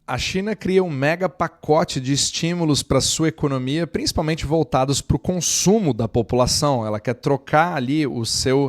A China cria um mega pacote de estímulos para sua economia, principalmente voltados para o consumo da população. Ela quer trocar ali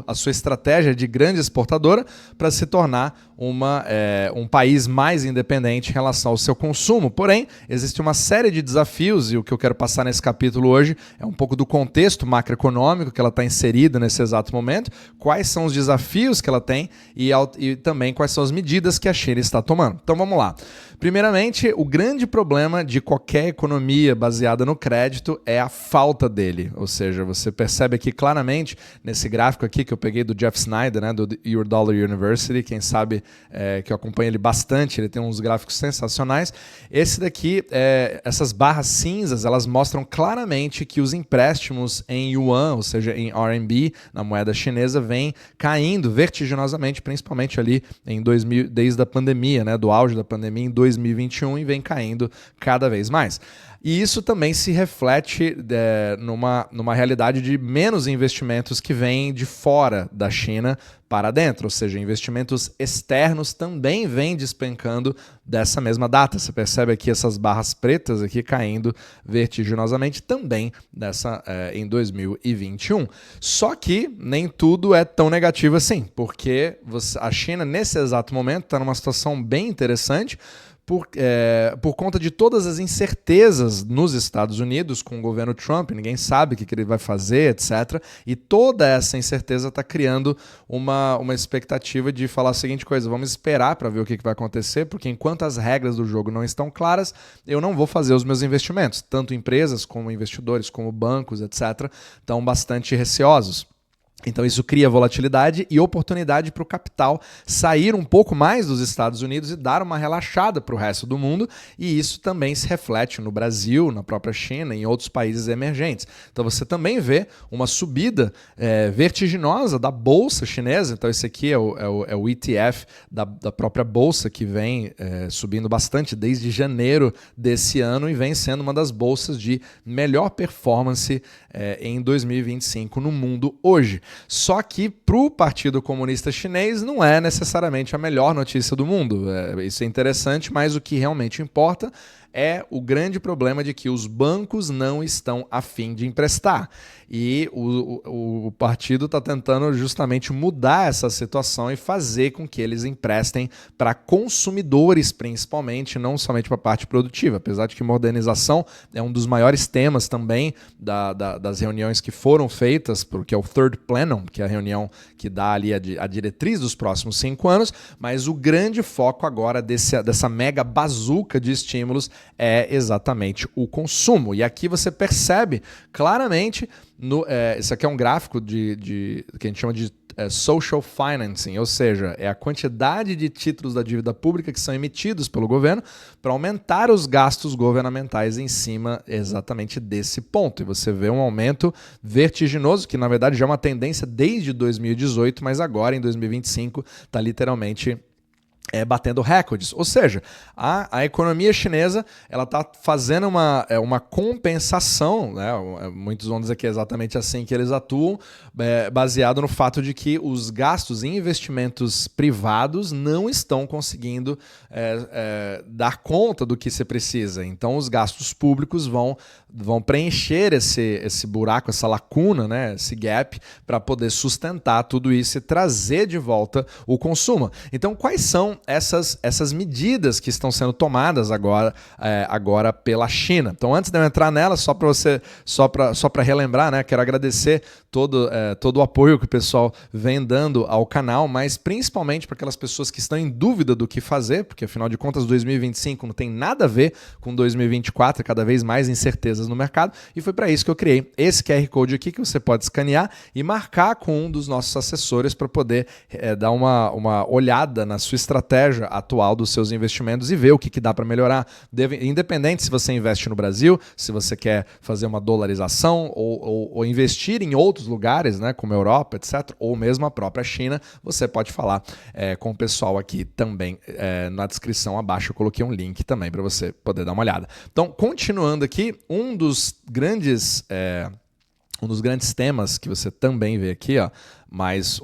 a sua estratégia de grande exportadora para se tornar um país mais independente em relação ao seu consumo. Porém, existe uma série de desafios e o que eu quero passar nesse capítulo hoje é um pouco do contexto macroeconômico que ela está inserida nesse exato momento, quais são os desafios que ela tem e também quais são as medidas que a China está tomando. Então vamos lá. Primeiramente, o grande problema de qualquer economia baseada no crédito é a falta dele. Ou seja, você percebe aqui claramente nesse gráfico aqui que eu peguei do Jeff Snyder, né, do Your Dollar University, quem sabe que eu acompanho ele bastante, ele tem uns gráficos sensacionais. Esse daqui, essas barras cinzas, elas mostram claramente que os empréstimos em yuan, ou seja, em RMB, na moeda chinesa, vêm caindo vertiginosamente, principalmente ali desde a pandemia, né, do auge da pandemia em 2021 e vem caindo cada vez mais. E isso também se reflete numa realidade de menos investimentos que vêm de fora da China para dentro, ou seja, investimentos externos também vêm despencando dessa mesma data. Você percebe aqui essas barras pretas aqui caindo vertiginosamente também em 2021. Só que nem tudo é tão negativo assim, porque a China, nesse exato momento, está numa situação bem interessante, por conta de todas as incertezas nos Estados Unidos com o governo Trump, ninguém sabe o que ele vai fazer, etc. E toda essa incerteza está criando uma expectativa de falar a seguinte coisa: vamos esperar para ver o que vai acontecer, porque enquanto as regras do jogo não estão claras, eu não vou fazer os meus investimentos. Tanto empresas como investidores, como bancos, etc., estão bastante receosos. Então isso cria volatilidade e oportunidade para o capital sair um pouco mais dos Estados Unidos e dar uma relaxada para o resto do mundo, e isso também se reflete no Brasil, na própria China e em outros países emergentes. Então você também vê uma subida vertiginosa da bolsa chinesa. Então esse aqui é o ETF da própria bolsa, que vem subindo bastante desde janeiro desse ano e vem sendo uma das bolsas de melhor performance em 2025 no mundo hoje. Só que para o Partido Comunista Chinês não é necessariamente a melhor notícia do mundo. Isso é interessante, mas o que realmente importa é o grande problema de que os bancos não estão a fim de emprestar. E o partido está tentando justamente mudar essa situação e fazer com que eles emprestem para consumidores, principalmente, não somente para a parte produtiva. Apesar de que modernização é um dos maiores temas também das reuniões que foram feitas, porque é o Third Plenum, que é a reunião que dá ali a diretriz dos próximos 5 anos, mas o grande foco agora dessa mega bazuca de estímulos é exatamente o consumo. E aqui você percebe claramente, isso aqui é um gráfico que a gente chama de social financing, ou seja, é a quantidade de títulos da dívida pública que são emitidos pelo governo para aumentar os gastos governamentais em cima exatamente desse ponto. E você vê um aumento vertiginoso, que na verdade já é uma tendência desde 2018, mas agora em 2025 está literalmente batendo recordes. Ou seja, a economia chinesa está fazendo uma compensação, né? Muitos vão dizer que é exatamente assim que eles atuam, baseado no fato de que os gastos em investimentos privados não estão conseguindo dar conta do que se precisa. Então os gastos públicos vão preencher esse buraco, essa lacuna, né? Esse gap, para poder sustentar tudo isso e trazer de volta o consumo. Então quais são essas medidas que estão sendo tomadas agora pela China? Então, antes de eu entrar nela, só para relembrar, né, quero agradecer todo o apoio que o pessoal vem dando ao canal, mas principalmente para aquelas pessoas que estão em dúvida do que fazer, porque afinal de contas 2025 não tem nada a ver com 2024, cada vez mais incertezas no mercado, e foi para isso que eu criei esse QR Code aqui, que você pode escanear e marcar com um dos nossos assessores para poder dar uma olhada na sua estratégia atual dos seus investimentos e ver o que dá para melhorar. Independente se você investe no Brasil, se você quer fazer uma dolarização ou investir em outros lugares, né, como a Europa, etc., ou mesmo a própria China, você pode falar com o pessoal aqui também. Na descrição abaixo eu coloquei um link também para você poder dar uma olhada. Então, continuando aqui, um dos grandes temas que você também vê aqui, ó, mais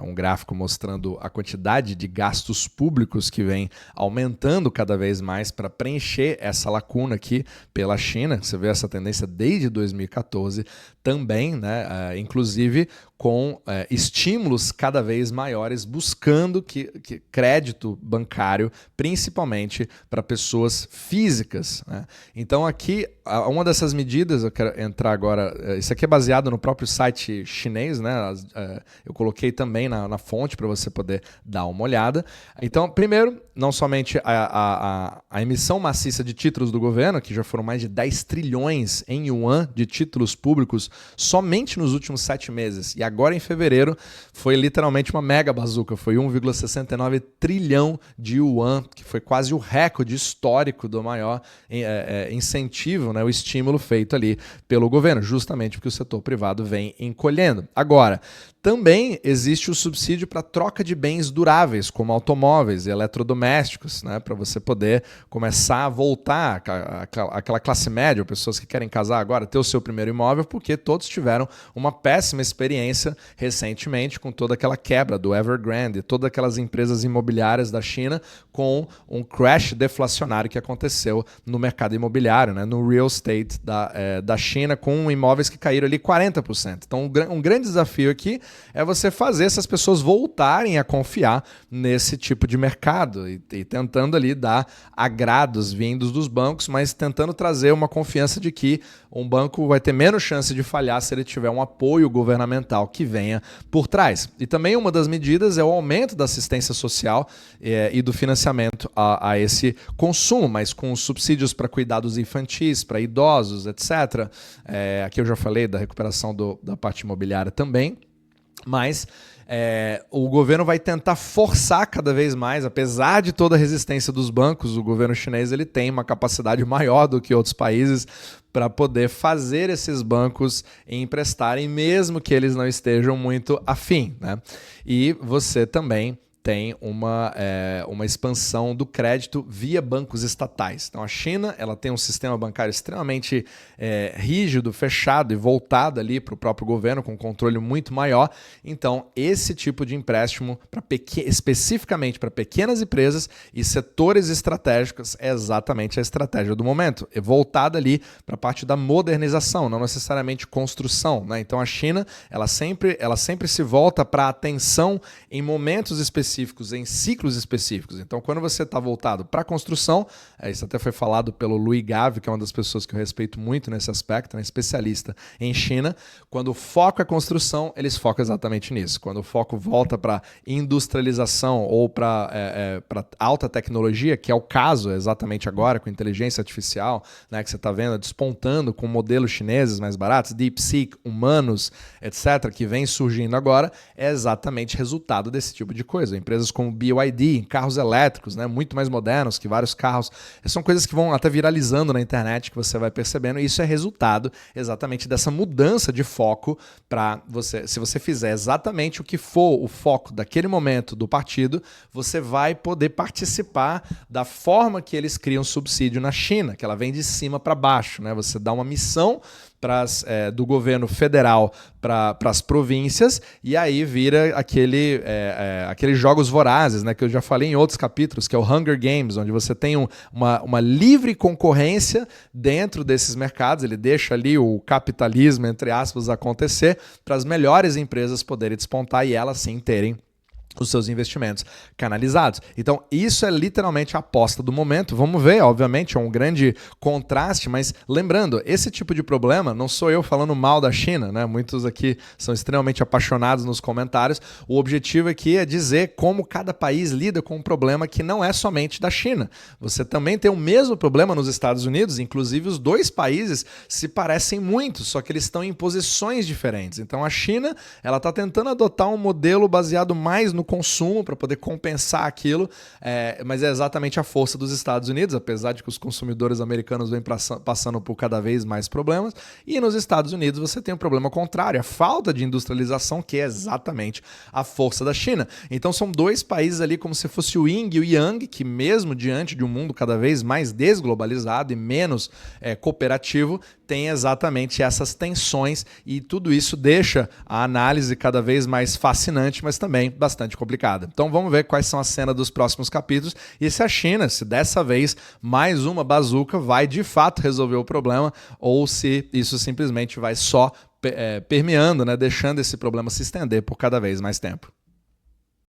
um gráfico mostrando a quantidade de gastos públicos que vem aumentando cada vez mais para preencher essa lacuna aqui pela China. Você vê essa tendência desde 2014 também, né? Inclusive com estímulos cada vez maiores, buscando que crédito bancário, principalmente para pessoas físicas, né? Então aqui, uma dessas medidas, eu quero entrar agora, isso aqui é baseado no próprio site chinês, né? Eu coloquei também na fonte para você poder dar uma olhada. Então, primeiro, não somente a emissão maciça de títulos do governo, que já foram mais de 10 trilhões em yuan de títulos públicos somente nos últimos 7 meses. E agora, em fevereiro, foi literalmente uma mega bazuca. Foi 1,69 trilhão de yuan, que foi quase o recorde histórico do maior incentivo, né, o estímulo feito ali pelo governo, justamente porque o setor privado vem encolhendo. Agora, também existe o subsídio para troca de bens duráveis, como automóveis e eletrodomésticos, né, para você poder começar a voltar àquela classe média, ou pessoas que querem casar agora, ter o seu primeiro imóvel, porque todos tiveram uma péssima experiência recentemente com toda aquela quebra do Evergrande, todas aquelas empresas imobiliárias da China com um crash deflacionário que aconteceu no mercado imobiliário, né, no real estate da China, com imóveis que caíram ali 40%. Então, um grande desafio aqui é você fazer essas pessoas voltarem a confiar nesse tipo de mercado e tentando ali dar agrados vindos dos bancos, mas tentando trazer uma confiança de que um banco vai ter menos chance de falhar se ele tiver um apoio governamental que venha por trás. E também uma das medidas é o aumento da assistência social e do financiamento a esse consumo, mas com subsídios para cuidados infantis, para idosos, etc. Aqui eu já falei da recuperação da parte imobiliária também. Mas o governo vai tentar forçar cada vez mais, apesar de toda a resistência dos bancos, o governo chinês ele tem uma capacidade maior do que outros países para poder fazer esses bancos emprestarem, mesmo que eles não estejam muito afim, né? E você também tem uma expansão do crédito via bancos estatais. Então, a China ela tem um sistema bancário extremamente rígido, fechado e voltado ali para o próprio governo, com um controle muito maior. Então, esse tipo de empréstimo, especificamente para pequenas empresas e setores estratégicos, é exatamente a estratégia do momento. É voltada ali para a parte da modernização, não necessariamente construção, né? Então, a China ela sempre se volta para a atenção em momentos específicos, em ciclos específicos. Então, quando você está voltado para a construção, isso até foi falado pelo Louis Gave, que é uma das pessoas que eu respeito muito nesse aspecto, né, especialista em China, quando o foco é construção, eles focam exatamente nisso. Quando o foco volta para industrialização ou para alta tecnologia, que é o caso exatamente agora com inteligência artificial, né, que você está vendo despontando com modelos chineses mais baratos, DeepSeek, humanos, etc., que vem surgindo agora, é exatamente resultado desse tipo de coisa. Empresas como BYD, carros elétricos, né, muito mais modernos que vários carros. São coisas que vão até viralizando na internet, que você vai percebendo, e isso é resultado exatamente dessa mudança de foco para você. Se você fizer exatamente o que for o foco daquele momento do partido, você vai poder participar da forma que eles criam subsídio na China, que ela vem de cima para baixo, né? Você dá uma missão do governo federal para as províncias, e aí vira aqueles jogos vorazes, né, que eu já falei em outros capítulos, que é o Hunger Games, onde você tem uma livre concorrência dentro desses mercados. Ele deixa ali o capitalismo, entre aspas, acontecer para as melhores empresas poderem despontar e elas sim terem os seus investimentos canalizados. Então, isso é literalmente a aposta do momento. Vamos ver, obviamente, é um grande contraste, mas lembrando, esse tipo de problema, não sou eu falando mal da China, né? Muitos aqui são extremamente apaixonados nos comentários. O objetivo aqui é dizer como cada país lida com um problema que não é somente da China. Você também tem o mesmo problema nos Estados Unidos, inclusive os dois países se parecem muito, só que eles estão em posições diferentes. Então, a China ela está tentando adotar um modelo baseado mais no consumo para poder compensar aquilo, mas é exatamente a força dos Estados Unidos, apesar de que os consumidores americanos vêm passando por cada vez mais problemas, e nos Estados Unidos você tem um problema contrário, a falta de industrialização, que é exatamente a força da China. Então são dois países ali como se fosse o yin e o yang, que mesmo diante de um mundo cada vez mais desglobalizado e menos cooperativo, tem exatamente essas tensões, e tudo isso deixa a análise cada vez mais fascinante, mas também bastante complicada. Então vamos ver quais são as cenas dos próximos capítulos e se a China, se dessa vez mais uma bazuca vai de fato resolver o problema ou se isso simplesmente vai só permeando, né, deixando esse problema se estender por cada vez mais tempo.